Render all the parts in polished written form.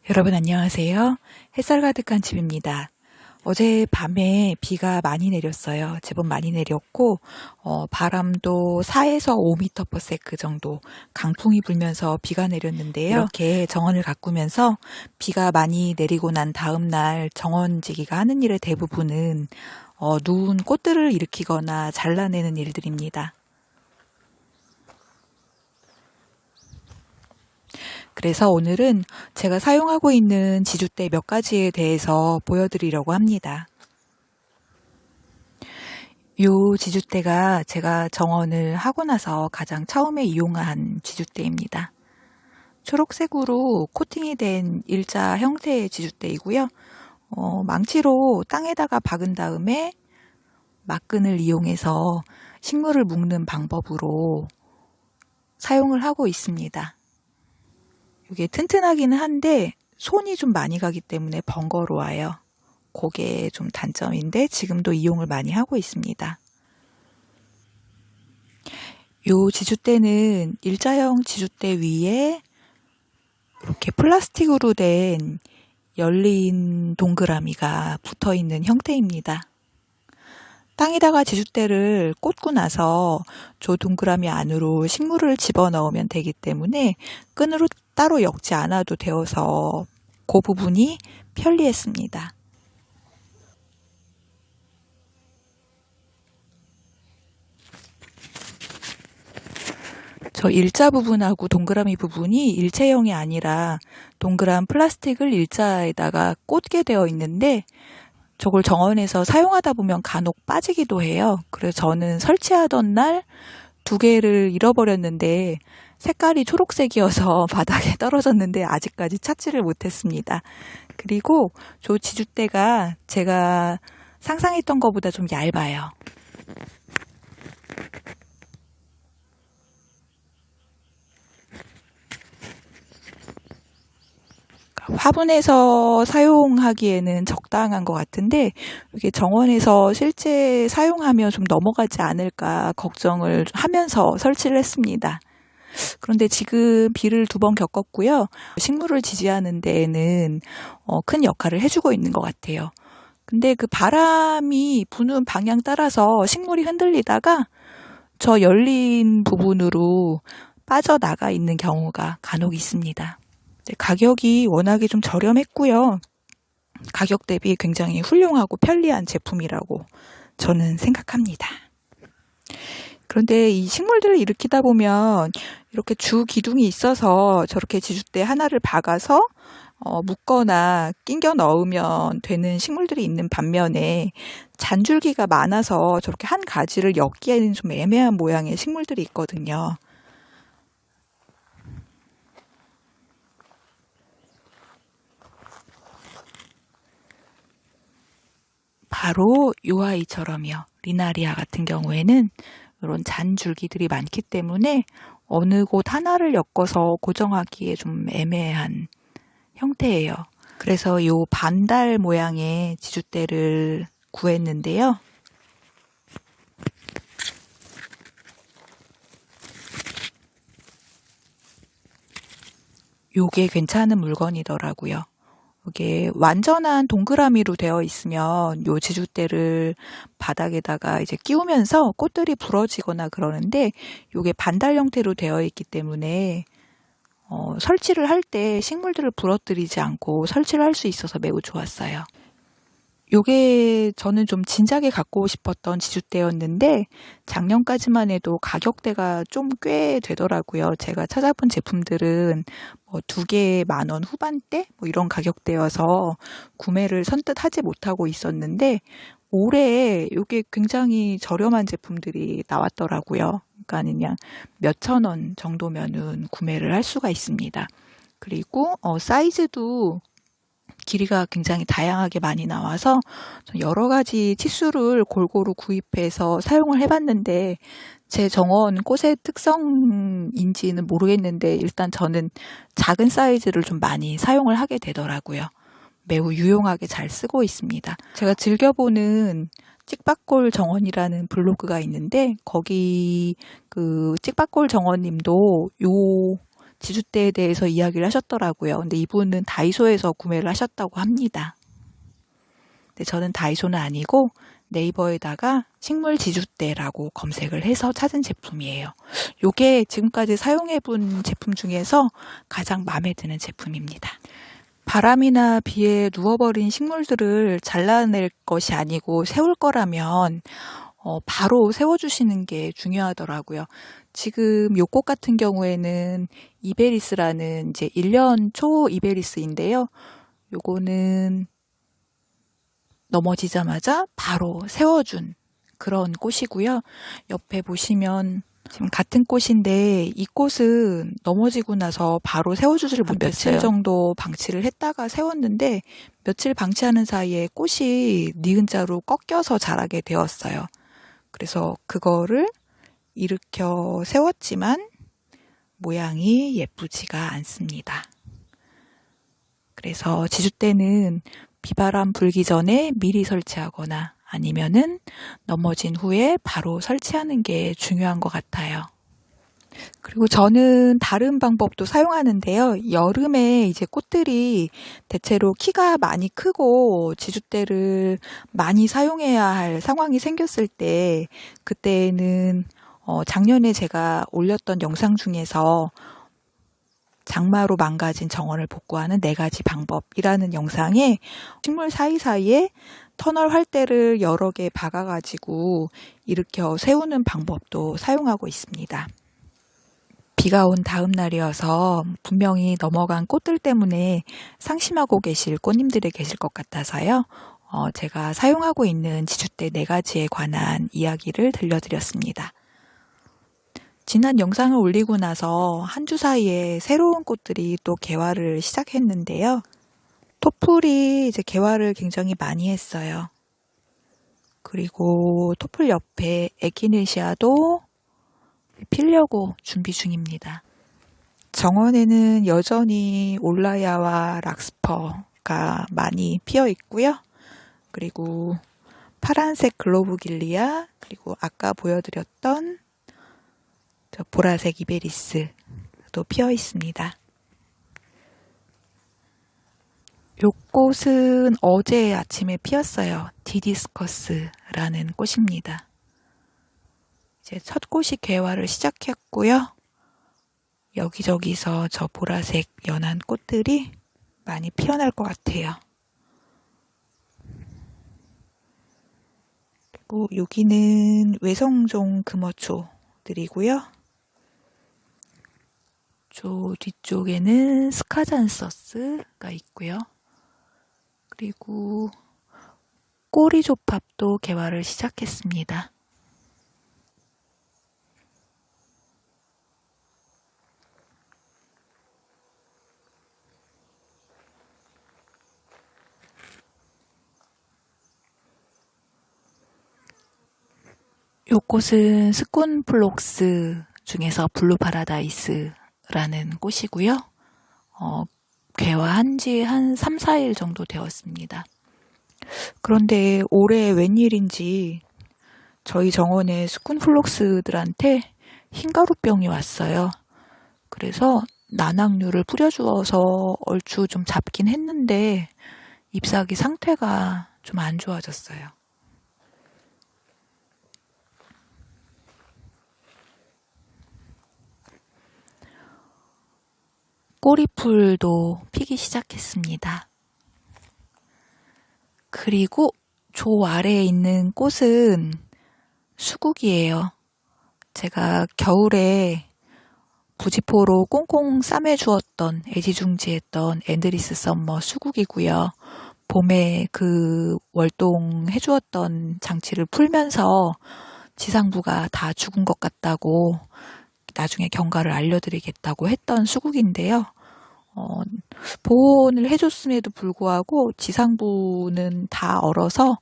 여러분 안녕하세요. 햇살 가득한 집입니다. 어제 밤에 비가 많이 내렸어요. 제법 많이 내렸고 바람도 4에서 5m/s 정도 강풍이 불면서 비가 내렸는데요. 이렇게 정원을 가꾸면서 비가 많이 내리고 난 다음 날 정원지기가 하는 일의 대부분은 누운 꽃들을 일으키거나 잘라내는 일들입니다. 그래서 오늘은 제가 사용하고 있는 지주대 몇 가지에 대해서 보여드리려고 합니다. 이 지주대가 제가 정원을 하고 나서 가장 처음에 이용한 지주대입니다. 초록색으로 코팅이 된 일자 형태의 지주대이고요. 망치로 땅에다가 박은 다음에 막근을 이용해서 식물을 묶는 방법으로 사용을 하고 있습니다. 이게 튼튼하기는 한데 손이 좀 많이 가기 때문에 번거로워요. 그게 좀 단점인데 지금도 이용을 많이 하고 있습니다. 이 지주대는 일자형 지주대 위에 이렇게 플라스틱으로 된 열린 동그라미가 붙어 있는 형태입니다. 땅에다가 지주대를 꽂고 나서 저 동그라미 안으로 식물을 집어넣으면 되기 때문에 끈으로 따로 엮지 않아도 되어서 그 부분이 편리했습니다. 저 일자 부분하고 동그라미 부분이 일체형이 아니라 동그란 플라스틱을 일자에다가 꽂게 되어 있는데 저걸 정원에서 사용하다 보면 간혹 빠지기도 해요. 그래서 저는 설치하던 날 2개를 잃어버렸는데 색깔이 초록색이어서 바닥에 떨어졌는데 아직까지 찾지를 못했습니다. 그리고 저 지주대가 제가 상상했던 것보다 좀 얇아요. 화분에서 사용하기에는 적당한 것 같은데 이게 정원에서 실제 사용하면 좀 넘어가지 않을까 걱정을 하면서 설치를 했습니다. 그런데 지금 비를 2번 겪었고요. 식물을 지지하는 데에는 큰 역할을 해주고 있는 것 같아요. 근데 그 바람이 부는 방향 따라서 식물이 흔들리다가 저 열린 부분으로 빠져나가 있는 경우가 간혹 있습니다. 가격이 워낙에 좀 저렴했고요. 가격 대비 굉장히 훌륭하고 편리한 제품이라고 저는 생각합니다. 그런데 이 식물들을 일으키다 보면 이렇게 주 기둥이 있어서 저렇게 지주대 하나를 박아서 묶거나 끼겨 넣으면 되는 식물들이 있는 반면에 잔줄기가 많아서 저렇게 한 가지를 엮기에는 좀 애매한 모양의 식물들이 있거든요. 바로 요 아이처럼요. 리나리아 같은 경우에는 이런 잔줄기들이 많기 때문에 어느 곳 하나를 엮어서 고정하기에 좀 애매한 형태예요. 그래서 요 반달 모양의 지주대를 구했는데요. 요게 괜찮은 물건이더라고요. 이게 완전한 동그라미로 되어 있으면 요 지주대를 바닥에다가 이제 끼우면서 꽃들이 부러지거나 그러는데 요게 반달 형태로 되어 있기 때문에 설치를 할 때 식물들을 부러뜨리지 않고 설치를 할 수 있어서 매우 좋았어요. 요게 저는 좀 진작에 갖고 싶었던 지주대였는데 작년까지만 해도 가격대가 좀 꽤 되더라고요. 제가 찾아본 제품들은 2개에 10,000원 후반대 이런 가격대여서 구매를 선뜻 하지 못하고 있었는데 올해 요게 굉장히 저렴한 제품들이 나왔더라고요. 그러니까 그냥 몇천 원 정도면은 구매를 할 수가 있습니다. 그리고 사이즈도 길이가 굉장히 다양하게 많이 나와서 여러 가지 치수를 골고루 구입해서 사용을 해봤는데 제 정원 꽃의 특성인지는 모르겠는데 일단 저는 작은 사이즈를 좀 많이 사용을 하게 되더라고요. 매우 유용하게 잘 쓰고 있습니다. 제가 즐겨보는 찍박골 정원이라는 블로그가 있는데 거기 그 찍박골 정원님도 요 지주대에 대해서 이야기를 하셨더라고요. 근데 이분은 다이소에서 구매를 하셨다고 합니다. 근데 저는 다이소는 아니고 네이버에다가 식물 지주대라고 검색을 해서 찾은 제품이에요. 요게 지금까지 사용해본 제품 중에서 가장 마음에 드는 제품입니다. 바람이나 비에 누워버린 식물들을 잘라낼 것이 아니고 세울 거라면 바로 세워주시는 게 중요하더라고요. 지금 요 꽃 같은 경우에는 이베리스라는 이제 1년 초 이베리스인데요. 요거는 넘어지자마자 바로 세워준 그런 꽃이고요. 옆에 보시면 지금 같은 꽃인데 이 꽃은 넘어지고 나서 바로 세워주지를 못했어요. 며칠 정도 방치를 했다가 세웠는데 며칠 방치하는 사이에 꽃이 니은자로 꺾여서 자라게 되었어요. 그래서 그거를 일으켜 세웠지만 모양이 예쁘지가 않습니다. 그래서 지주대는 비바람 불기 전에 미리 설치하거나 아니면은 넘어진 후에 바로 설치하는 게 중요한 것 같아요. 그리고 저는 다른 방법도 사용하는데요. 여름에 이제 꽃들이 대체로 키가 많이 크고 지주대를 많이 사용해야 할 상황이 생겼을 때 그때는 작년에 제가 올렸던 영상 중에서 장마로 망가진 정원을 복구하는 4가지 방법이라는 영상에 식물 사이사이에 터널 활대를 여러 개 박아가지고 일으켜 세우는 방법도 사용하고 있습니다. 비가 온 다음 날이어서 분명히 넘어간 꽃들 때문에 상심하고 계실 꽃님들이 계실 것 같아서요. 제가 사용하고 있는 지주대 4가지에 관한 이야기를 들려드렸습니다. 지난 영상을 올리고 나서 한 주 사이에 새로운 꽃들이 또 개화를 시작했는데요. 토플이 이제 개화를 굉장히 많이 했어요. 그리고 토플 옆에 에키네시아도 피려고 준비 중입니다. 정원에는 여전히 올라야와 락스퍼가 많이 피어 있고요. 그리고 파란색 글로브길리아, 그리고 아까 보여드렸던 보라색 이베리스도 피어 있습니다. 요 꽃은 어제 아침에 피었어요. 디디스커스라는 꽃입니다. 이제 첫 꽃이 개화를 시작했고요. 여기저기서 저 보라색 연한 꽃들이 많이 피어날 것 같아요. 그리고 여기는 외성종 금어초들이고요. 저 뒤쪽에는 스카잔서스가 있고요. 그리고 꼬리조팝도 개화를 시작했습니다. 요 꽃은 스콘플록스 중에서 블루 파라다이스라는 꽃이고요. 개화한 지 한 3, 4일 정도 되었습니다. 그런데 올해 웬일인지 저희 정원에 스콘플록스들한테 흰가루병이 왔어요. 그래서 난황류를 뿌려주어서 얼추 좀 잡긴 했는데 잎사귀 상태가 좀 안 좋아졌어요. 꼬리풀도 피기 시작했습니다. 그리고 조 아래에 있는 꽃은 수국이에요. 제가 겨울에 부지포로 꽁꽁 싸매주었던 애지중지했던 앤드리스 썸머 수국이고요. 봄에 그 월동해주었던 장치를 풀면서 지상부가 다 죽은 것 같다고 나중에 경과를 알려드리겠다고 했던 수국인데요. 보온을 해줬음에도 불구하고 지상부는 다 얼어서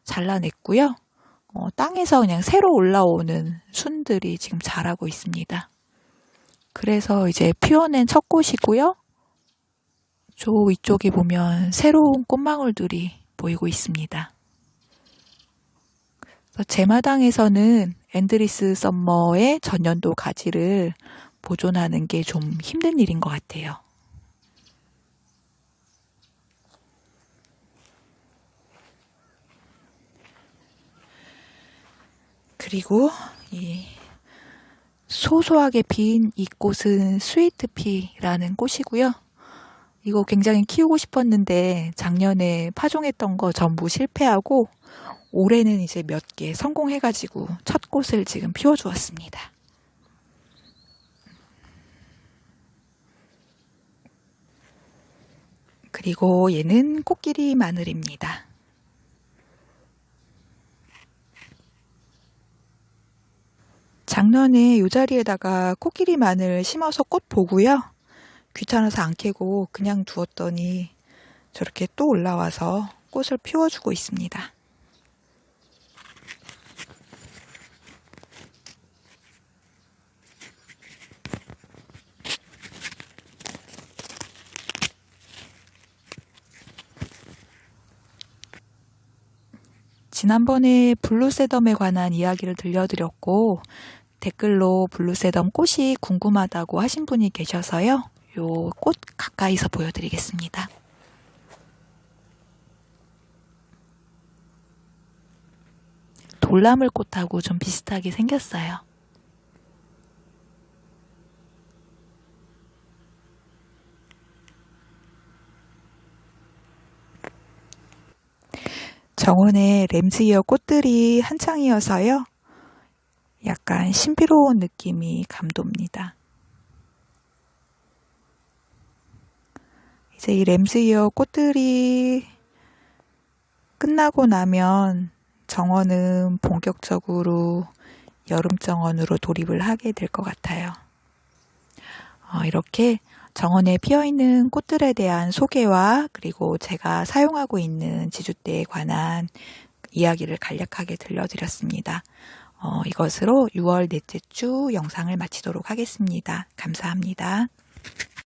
잘라냈고요. 땅에서 그냥 새로 올라오는 순들이 지금 자라고 있습니다. 그래서 이제 피워낸 첫 꽃이고요. 저 위쪽에 보면 새로운 꽃망울들이 보이고 있습니다. 제 마당에서는 엔드리스 썸머의 전년도 가지를 보존하는 게 좀 힘든 일인 것 같아요. 그리고 이 소소하게 핀 이 꽃은 스위트피라는 꽃이고요. 이거 굉장히 키우고 싶었는데 작년에 파종했던 거 전부 실패하고 올해는 이제 몇 개 성공해가지고 첫 꽃을 지금 피워주었습니다. 그리고 얘는 코끼리 마늘입니다. 작년에 이 자리에다가 코끼리 마늘 심어서 꽃 보고요. 귀찮아서 안 캐고 그냥 두었더니 저렇게 또 올라와서 꽃을 피워주고 있습니다. 지난번에 블루세덤에 관한 이야기를 들려드렸고 댓글로 블루세덤 꽃이 궁금하다고 하신 분이 계셔서요. 요 꽃 가까이서 보여드리겠습니다. 돌나물 꽃하고 좀 비슷하게 생겼어요. 정원에 램즈이어 꽃들이 한창이어서요. 약간 신비로운 느낌이 감돕니다. 이제 이 램즈이어 꽃들이 끝나고 나면 정원은 본격적으로 여름 정원으로 돌입을 하게 될 것 같아요. 이렇게 정원에 피어있는 꽃들에 대한 소개와 그리고 제가 사용하고 있는 지주대에 관한 이야기를 간략하게 들려드렸습니다. 이것으로 6월 넷째 주 영상을 마치도록 하겠습니다. 감사합니다.